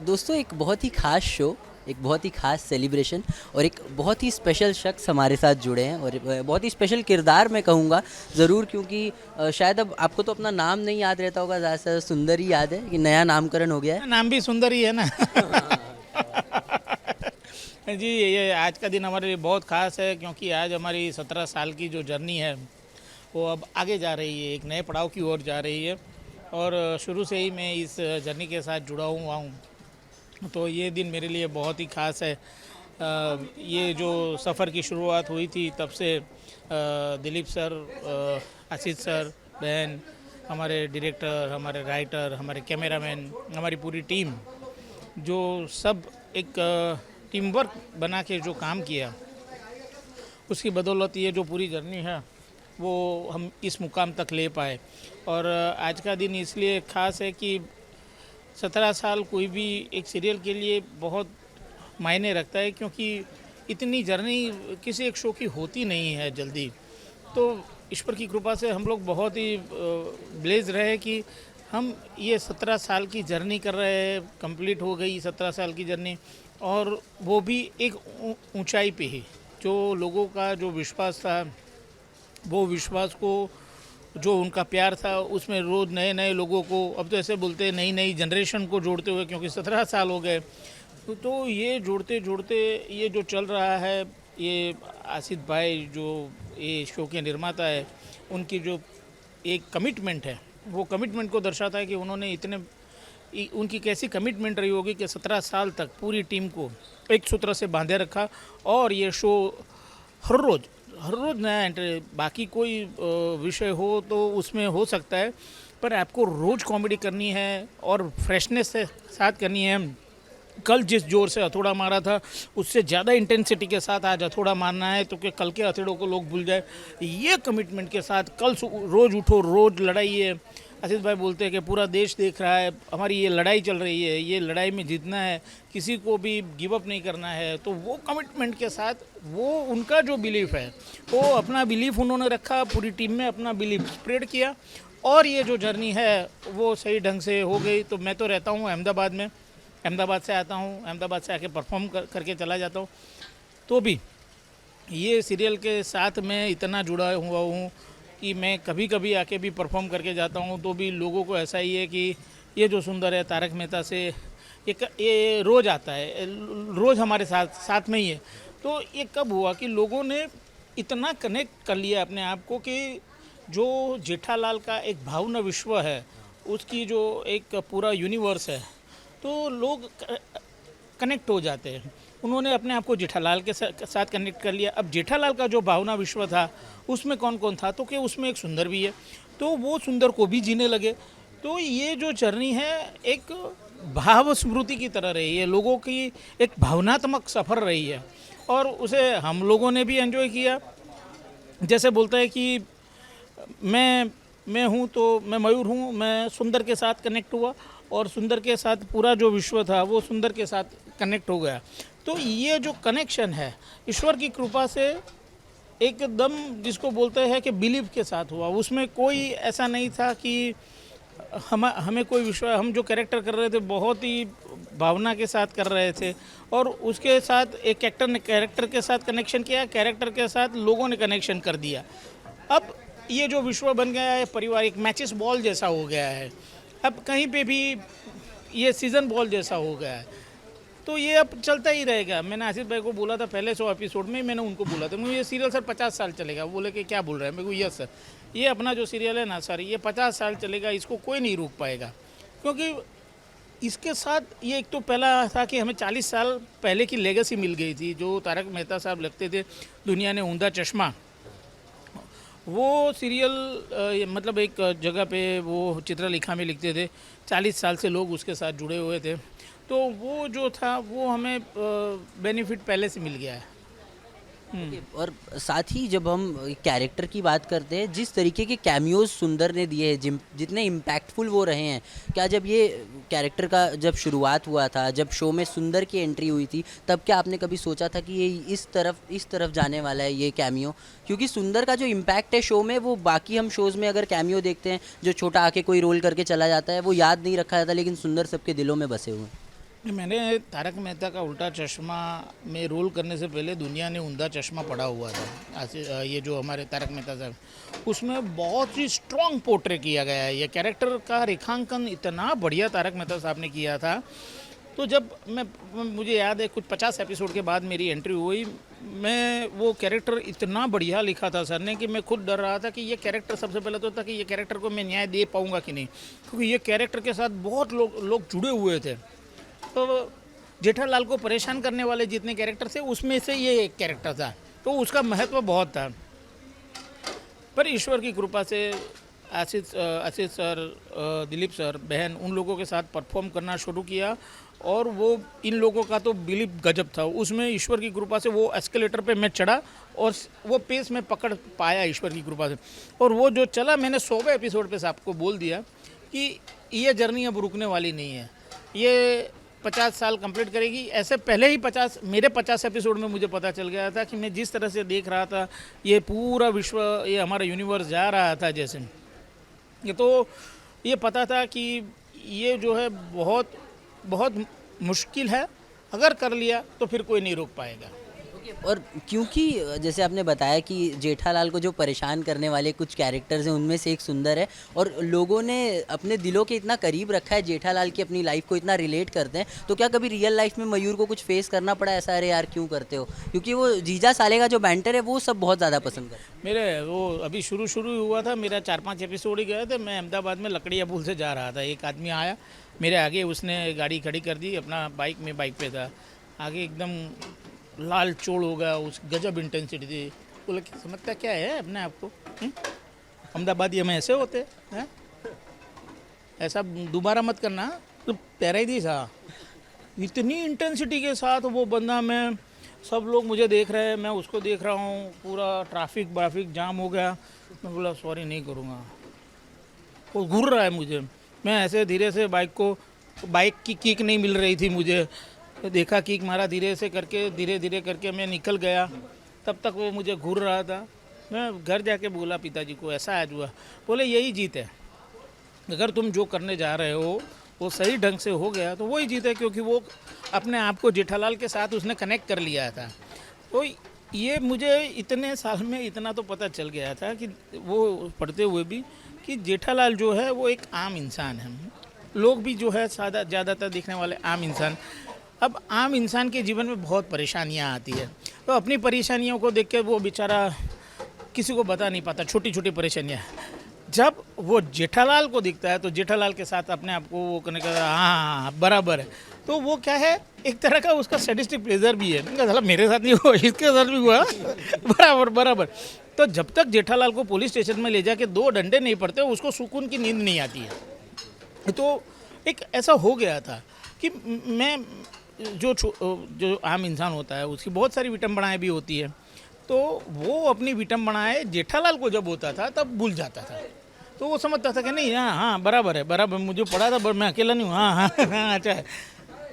दोस्तों एक बहुत ही ख़ास शो, एक बहुत ही ख़ास सेलिब्रेशन और एक बहुत ही स्पेशल शख्स हमारे साथ जुड़े हैं और बहुत ही स्पेशल किरदार मैं कहूँगा ज़रूर क्योंकि शायद अब आपको तो अपना नाम नहीं याद रहता होगा, ज़्यादा से ज़्यादा सुंदर ही याद है कि नया नामकरण हो गया है। नाम भी सुंदर ही है ना। हाँ, हाँ, जी, ये आज का दिन हमारे लिए बहुत ख़ास है क्योंकि आज हमारी 17 साल की जो जर्नी है वो अब आगे जा रही है, एक नए पड़ाव की ओर जा रही है। और शुरू से ही मैं इस जर्नी के साथ जुड़ा हुआ हूँ, तो ये दिन मेरे लिए बहुत ही ख़ास है। ये जो सफ़र की शुरुआत हुई थी तब से दिलीप सर, आशीष सर, बहन, हमारे डायरेक्टर, हमारे राइटर, हमारे कैमरामैन, हमारी पूरी टीम, जो सब एक टीम वर्क बना के जो काम किया, उसकी बदौलत ये जो पूरी जर्नी है वो हम इस मुकाम तक ले पाए। और आज का दिन इसलिए ख़ास है कि 17 साल कोई भी एक सीरियल के लिए बहुत मायने रखता है, क्योंकि इतनी जर्नी किसी एक शो की होती नहीं है जल्दी। तो ईश्वर की कृपा से हम लोग बहुत ही ब्लेज रहे कि हम ये 17 साल की जर्नी कर रहे हैं, कंप्लीट हो गई 17 साल की जर्नी, और वो भी एक ऊंचाई पे ही। जो लोगों का जो विश्वास था, वो विश्वास को, जो उनका प्यार था, उसमें रोज़ नए नए लोगों को, अब तो ऐसे बोलते हैं नई नई जनरेशन को जोड़ते हुए, क्योंकि 17 साल हो गए। तो ये जोड़ते जोड़ते ये जो चल रहा है, ये आसिफ भाई जो ये शो के निर्माता है, उनकी जो एक कमिटमेंट है, वो कमिटमेंट को दर्शाता है कि उन्होंने उनकी कैसी कमिटमेंट रही होगी कि 17 साल तक पूरी टीम को एक सूत्र से बांधे रखा। और ये शो हर रोज़ नया एंटर, बाकी कोई विषय हो तो उसमें हो सकता है, पर आपको रोज़ कॉमेडी करनी है और फ्रेशनेस से साथ करनी है। कल जिस जोर से हथौड़ा मारा था, उससे ज़्यादा इंटेंसिटी के साथ आज हथौड़ा मारना है, तो कि कल के हथौड़ों को लोग भूल जाए। ये कमिटमेंट के साथ कल रोज़ उठो, रोज़ लड़ाई है। आशीष भाई बोलते हैं कि पूरा देश देख रहा है, हमारी ये लड़ाई चल रही है, ये लड़ाई में जीतना है, किसी को भी गिव अप नहीं करना है। तो वो कमिटमेंट के साथ, वो उनका जो बिलीफ है, वो अपना बिलीफ उन्होंने रखा, पूरी टीम में अपना बिलीफ स्प्रेड किया, और ये जो जर्नी है वो सही ढंग से हो गई। तो मैं तो रहता हूँ अहमदाबाद में, अहमदाबाद से आता हूँ, अहमदाबाद से आके परफॉर्म करके चला जाता हूँ। तो भी ये सीरियल के साथ मैं इतना जुड़ा हुआ हूँ कि मैं कभी कभी आके भी परफॉर्म करके जाता हूँ, तो भी लोगों को ऐसा ही है कि ये जो सुंदर है तारक मेहता से, ये रोज़ आता है, रोज़ हमारे साथ में ही है। तो ये कब हुआ कि लोगों ने इतना कनेक्ट कर लिया अपने आप को कि जो जेठालाल का एक भावना विश्व है, उसकी जो एक पूरा यूनिवर्स है, तो लोग कनेक्ट हो जाते हैं। उन्होंने अपने आप को जेठालाल के साथ कनेक्ट कर लिया। अब जेठालाल का जो भावना विश्व था, उसमें कौन कौन था, तो कि उसमें एक सुंदर भी है, तो वो सुंदर को भी जीने लगे। तो ये जो जर्नी है एक भाव स्मृति की तरह रही है, लोगों की एक भावनात्मक सफ़र रही है, और उसे हम लोगों ने भी एंजॉय किया। जैसे बोलता है कि मैं हूँ तो मैं मयूर हूँ, मैं सुंदर के साथ कनेक्ट हुआ, और सुंदर के साथ पूरा जो विश्व था वो सुंदर के साथ कनेक्ट हो गया। तो ये जो कनेक्शन है ईश्वर की कृपा से एकदम, जिसको बोलते हैं कि बिलीव के साथ हुआ। उसमें कोई ऐसा नहीं था कि हमें कोई विश्वास, हम जो कैरेक्टर कर रहे थे बहुत ही भावना के साथ कर रहे थे, और उसके साथ एक एक्टर ने कैरेक्टर के साथ कनेक्शन किया, कैरेक्टर के साथ लोगों ने कनेक्शन कर दिया। अब ये जो विश्व बन गया है, परिवार एक मैचेस बॉल जैसा हो गया है। अब कहीं पे भी ये सीज़न बॉल जैसा हो गया है, तो ये अब चलता ही रहेगा। मैंने आसिफ भाई को बोला था पहले 100 एपिसोड में, मैंने उनको बोला था मुझे ये सीरियल सर 50 साल चलेगा। वो बोले कि क्या बोल रहे हैं। मेरे को यस सर, ये अपना जो सीरियल है ना सर, ये 50 साल चलेगा, इसको कोई नहीं रोक पाएगा। क्योंकि इसके साथ ये एक तो पहला था कि हमें 40 साल पहले की लेगेसी मिल गई थी। जो तारक मेहता साहब लगते थे, दुनिया ने ऊंधा चश्मा, वो सीरियल मतलब एक जगह पे वो चित्रलेखा में लिखते थे, 40 साल से लोग उसके साथ जुड़े हुए थे। तो वो जो था वो हमें बेनिफिट पहले से मिल गया है। ओके, और साथ ही जब हम कैरेक्टर की बात करते हैं, जिस तरीके के कैमियोज सुंदर ने दिए हैं, जितने इम्पैक्टफुल वो रहे हैं, क्या जब ये कैरेक्टर का जब शुरुआत हुआ था, जब शो में सुंदर की एंट्री हुई थी, तब क्या आपने कभी सोचा था कि ये इस तरफ जाने वाला है ये कैमियो? क्योंकि सुंदर का जो इम्पैक्ट है शो में, वो बाकी हम शोज़ में अगर कैमियो देखते हैं जो छोटा आके कोई रोल करके चला जाता है, वो याद नहीं रखा जाता, लेकिन सुंदर सबके दिलों में बसे हुए हैं। मैंने तारक मेहता का उल्टा चश्मा में रोल करने से पहले दुनिया ने उंधा चश्मा पड़ा हुआ था। ये जो हमारे तारक मेहता साहब, उसमें बहुत ही स्ट्रॉन्ग पोर्ट्रे किया गया है। ये कैरेक्टर का रेखांकन इतना बढ़िया तारक मेहता साहब ने किया था। तो जब मुझे याद है कुछ 50 एपिसोड के बाद मेरी एंट्री हुई, मैं वो कैरेक्टर इतना बढ़िया लिखा था सर ने कि मैं खुद डर रहा था कि ये कैरेक्टर, सबसे पहले तो था कि ये कैरेक्टर को मैं न्याय दे पाऊँगा कि नहीं, क्योंकि ये कैरेक्टर के साथ बहुत लोग जुड़े हुए थे। तो जेठालाल को परेशान करने वाले जितने कैरेक्टर थे उसमें से ये एक कैरेक्टर था, तो उसका महत्व बहुत था। पर ईश्वर की कृपा से आशीष सर, दिलीप सर, बहन, उन लोगों के साथ परफॉर्म करना शुरू किया और वो इन लोगों का तो बिलीव गजब था। उसमें ईश्वर की कृपा से वो एस्केलेटर पे मैं चढ़ा और वो पेस में पकड़ पाया ईश्वर की कृपा से। और वो जो चला, मैंने 100वें एपिसोड पे आपको बोल दिया कि ये जर्नी अब रुकने वाली नहीं है, ये 50 साल कंप्लीट करेगी। ऐसे पहले ही 50 एपिसोड में मुझे पता चल गया था कि मैं जिस तरह से देख रहा था, ये पूरा विश्व, ये हमारा यूनिवर्स जा रहा था जैसे, ये तो ये पता था कि ये जो है बहुत बहुत मुश्किल है, अगर कर लिया तो फिर कोई नहीं रोक पाएगा। और क्योंकि जैसे आपने बताया कि जेठालाल को जो परेशान करने वाले कुछ कैरेक्टर्स हैं उनमें से एक सुंदर है, और लोगों ने अपने दिलों के इतना करीब रखा है जेठालाल की, अपनी लाइफ को इतना रिलेट करते हैं, तो क्या कभी रियल लाइफ में मयूर को कुछ फेस करना पड़ा ऐसा, अरे यार क्यों करते हो? क्योंकि वो जीजा साले का जो बैंटर है वो सब बहुत ज़्यादा पसंद करते हैं। मेरे वो अभी शुरू हुआ था, मेरा 4-5 एपिसोड ही गए थे। मैं अहमदाबाद में लकड़िया पुल से जा रहा था, एक आदमी आया मेरे आगे, उसने गाड़ी खड़ी कर दी अपना बाइक पे था, आगे एकदम लाल चोड़ हो गया, उस गजब इंटेंसिटी थी। बोले कि समझता क्या है अपने आप को, अहमदाबादी में ऐसे होते हैं, ऐसा दोबारा मत करना। तो तेरा ही था, इतनी इंटेंसिटी के साथ वो बंदा, मैं, सब लोग मुझे देख रहे हैं, मैं उसको देख रहा हूँ, पूरा ट्रैफिक जाम हो गया। मैं बोला सॉरी नहीं करूँगा, वो घूर रहा है मुझे। मैं ऐसे धीरे से बाइक की किक नहीं मिल रही थी मुझे, तो देखा, किक मारा धीरे धीरे करके मैं निकल गया। तब तक वो मुझे घूर रहा था। मैं घर जाके बोला पिताजी को, ऐसा आज हुआ। बोले यही जीत है, अगर तुम जो करने जा रहे हो वो सही ढंग से हो गया तो वही जीत है, क्योंकि वो अपने आप को जेठालाल के साथ उसने कनेक्ट कर लिया था। तो ये मुझे इतने साल में इतना तो पता चल गया था कि वो पढ़ते हुए भी, कि जेठालाल जो है वो एक आम इंसान है। लोग भी जो है ज़्यादातर दिखने वाले आम इंसान। अब आम इंसान के जीवन में बहुत परेशानियां आती है, तो अपनी परेशानियों को देख के वो बेचारा किसी को बता नहीं पाता, छोटी छोटी परेशानियां। जब वो जेठालाल को दिखता है तो जेठालाल के साथ अपने आप को वो करने का, हाँ बराबर है, तो वो क्या है, एक तरह का उसका सैडिस्टिक प्लेजर भी है। साला मेरे साथ नहीं हुआ, इसके साथ भी हुआ, बराबर। तो जब तक जेठालाल को पुलिस स्टेशन में ले जाके 2 डंडे नहीं पड़ते, उसको सुकून की नींद नहीं आती है। तो एक ऐसा हो गया था कि मैं, जो आम इंसान होता है उसकी बहुत सारी विटंबनाएं भी होती है, तो वो अपनी विटंबनाएं जेठालाल को जब होता था तब भूल जाता था। तो वो समझता था कि नहीं, हाँ बराबर, मुझे पढ़ा था, मैं अकेला नहीं हूँ, हाँ अच्छा है।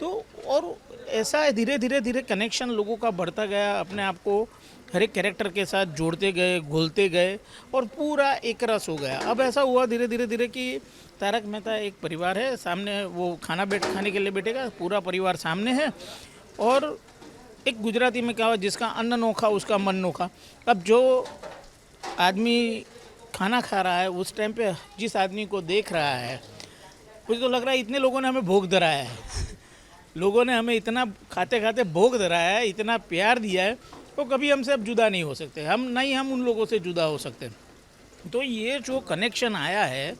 तो और ऐसा धीरे कनेक्शन लोगों का बढ़ता गया, अपने आप को हर एक कैरेक्टर के साथ जोड़ते गए, घुलते गए, और पूरा एक रस हो गया। अब ऐसा हुआ धीरे कि तारक मेहता एक परिवार है, सामने वो खाने के लिए बैठेगा, पूरा परिवार सामने है। और एक गुजराती में कहा, जिसका अन्न नोखा उसका मन नोखा। अब जो आदमी खाना खा रहा है उस टाइम पे जिस आदमी को देख रहा है, मुझे तो लग रहा है इतने लोगों ने हमें भोग धराया है, लोगों ने हमें इतना खाते खाते भोग धराया है, इतना प्यार दिया है, तो कभी हमसे अब जुदा नहीं हो सकते, हम उन लोगों से जुदा हो सकते। तो ये जो कनेक्शन आया है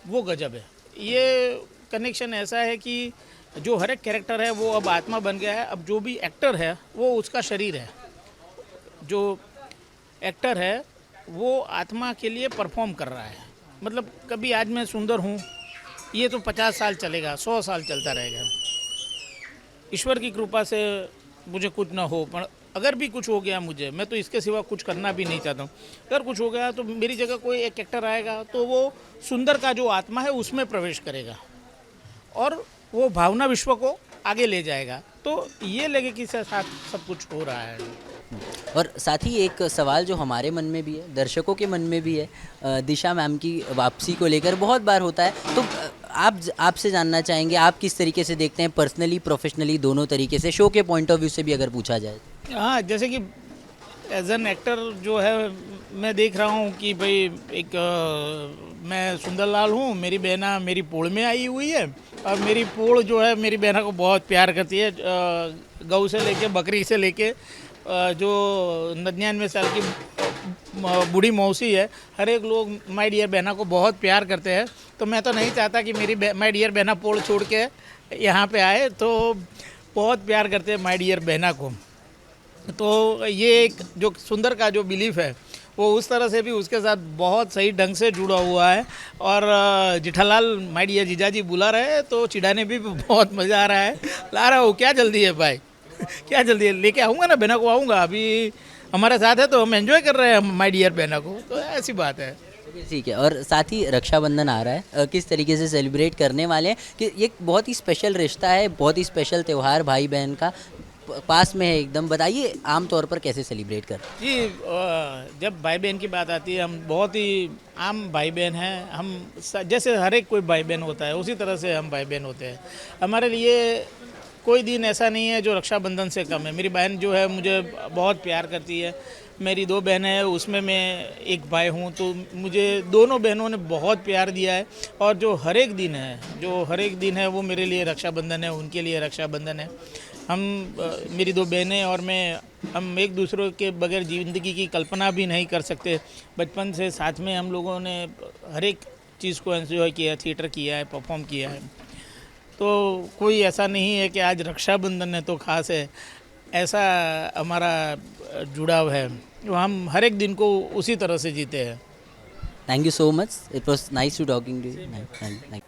वो गजब है। ये कनेक्शन ऐसा है कि जो हर एक कैरेक्टर है वो अब आत्मा बन गया है। अब जो भी एक्टर है वो उसका शरीर है, जो एक्टर है वो आत्मा के लिए परफॉर्म कर रहा है। मतलब कभी आज मैं सुंदर हूँ, ये तो 50 साल चलेगा, 100 साल चलता रहेगा। ईश्वर की कृपा से मुझे कुछ ना हो, पर अगर भी कुछ हो गया मुझे, मैं तो इसके सिवा कुछ करना भी नहीं चाहता हूँ। अगर कुछ हो गया तो मेरी जगह कोई एक एक्टर आएगा, तो वो सुंदर का जो आत्मा है उसमें प्रवेश करेगा और वो भावना विश्व को आगे ले जाएगा। तो ये लगे कि साथ सब कुछ हो रहा है। और साथ ही एक सवाल जो हमारे मन में भी है, दर्शकों के मन में भी है, दिशा मैम की वापसी को लेकर बहुत बार होता है। तो आपसे जानना चाहेंगे, आप किस तरीके से देखते हैं पर्सनली प्रोफेशनली दोनों तरीके से, शो के पॉइंट ऑफ व्यू से भी अगर पूछा जाए? हाँ, जैसे कि एज एन एक्टर जो है मैं देख रहा हूँ कि भाई एक मैं सुंदरलाल हूँ, मेरी बहना मेरी पोल में आई हुई है और मेरी पोल जो है मेरी बहना को बहुत प्यार करती है। गऊ से लेके बकरी से लेके जो 99 साल की बूढ़ी मौसी है, हर एक लोग माय डियर बहना को बहुत प्यार करते हैं। तो मैं तो नहीं चाहता कि मेरी माय डियर बहना पोल छोड़ के यहाँ पे आए, तो बहुत प्यार करते हैं माय डियर बहना को। तो ये एक जो सुंदर का जो बिलीफ है वो उस तरह से भी उसके साथ बहुत सही ढंग से जुड़ा हुआ है। और जेठालाल माय डियर जीजाजी बुला रहे हैं तो चिढ़ाने भी बहुत मज़ा आ रहा है। ला रहा हूँ, क्या जल्दी है भाई, क्या जल्दी है, लेके आऊँगा ना बहना को, आऊँगा, अभी हमारे साथ है तो हम एंजॉय कर रहे हैं माय डियर बहना को, तो ऐसी बात है। ठीक है। और साथ ही रक्षाबंधन आ रहा है, किस तरीके से सेलिब्रेट करने वाले हैं कि ये बहुत ही स्पेशल रिश्ता है, बहुत ही स्पेशल त्यौहार भाई बहन का पास में है एकदम, बताइए आम तौर पर कैसे सेलिब्रेट करते हैं? जी, जब भाई बहन की बात आती है, हम बहुत ही आम भाई बहन हैं। हम जैसे हर एक कोई भाई बहन होता है उसी तरह से हम भाई बहन होते हैं। हमारे लिए कोई दिन ऐसा नहीं है जो रक्षाबंधन से कम है। मेरी बहन जो है मुझे बहुत प्यार करती है। मेरी 2 बहनें हैं, उसमें मैं एक भाई हूँ, तो मुझे दोनों बहनों ने बहुत प्यार दिया है। और जो हर एक दिन है वो मेरे लिए रक्षाबंधन है, उनके लिए रक्षाबंधन है। हम मेरी 2 बहनें और मैं, हम एक दूसरे के बगैर ज़िंदगी की कल्पना भी नहीं कर सकते। बचपन से साथ में हम लोगों ने हर एक चीज़ को एंजॉय किया, थिएटर किया है, परफॉर्म किया है। तो कोई ऐसा नहीं है कि आज रक्षाबंधन है तो ख़ास है, ऐसा हमारा जुड़ाव है। तो हम हर एक दिन को उसी तरह से जीते हैं। Thank you so much, it was nice to talking to you.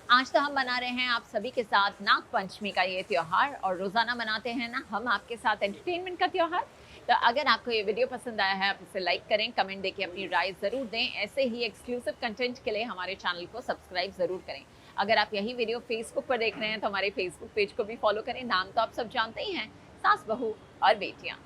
आज तो हम मना रहे हैं आप सभी के साथ नाग पंचमी का ये त्योहार, और रोजाना मनाते हैं ना हम आपके साथ एंटरटेनमेंट का त्योहार। तो अगर आपको ये वीडियो पसंद आया है आप इसे लाइक करें, कमेंट देके अपनी राय जरूर दें। ऐसे ही एक्सक्लूसिव कंटेंट के लिए हमारे चैनल को सब्सक्राइब जरूर करें। अगर आप यही वीडियो फेसबुक पर देख रहे हैं तो हमारे फेसबुक पेज को भी फॉलो करें। नाम तो आप सब जानते ही हैं, सास बहू और बेटियां।